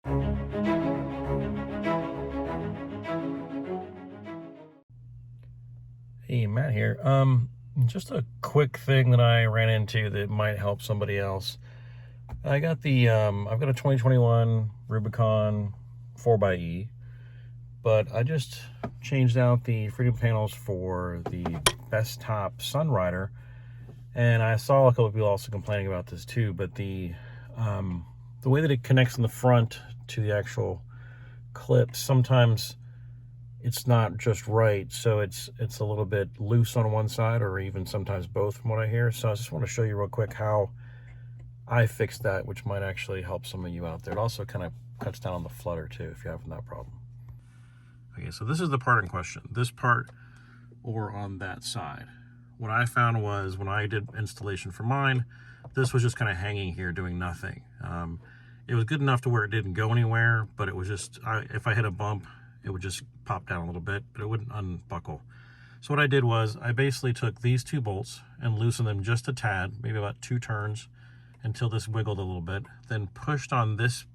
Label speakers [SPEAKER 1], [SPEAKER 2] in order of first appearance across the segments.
[SPEAKER 1] Hey, Matt here. Just a quick thing that I ran into that might help somebody else. I got I've got a 2021 Rubicon 4xe, but I just changed out the freedom panels for the Bestop Sunrider, and I saw a couple of people also complaining about this too. But the way that it connects in the front to the actual clip, sometimes it's not just right, so it's a little bit loose on one side, or even sometimes both from what I hear. So I just want to show you real quick how I fixed that, which might actually help some of you out there. It also kind of cuts down on the flutter too if you're having that problem. Okay, so this is the part in question. This part or on that side. What I found was when I did installation for mine, this was just kind of hanging here doing nothing. It was good enough to where it didn't go anywhere, but it was just, if I hit a bump, it would just pop down a little bit, but it wouldn't unbuckle. So what I did was I basically took these two bolts and loosened them just a tad, maybe about 2 turns, until this wiggled a little bit, then pushed on this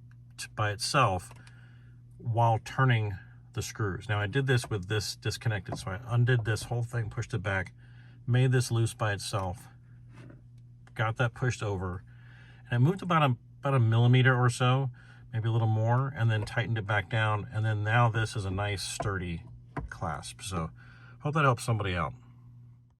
[SPEAKER 1] by itself while turning the screws. Now I did this with this disconnected, so I undid this whole thing, pushed it back, made this loose by itself, got that pushed over, and I moved about a millimeter or so, maybe a little more, and then tightened it back down, and then now this is a nice sturdy clasp. So hope that helps somebody out.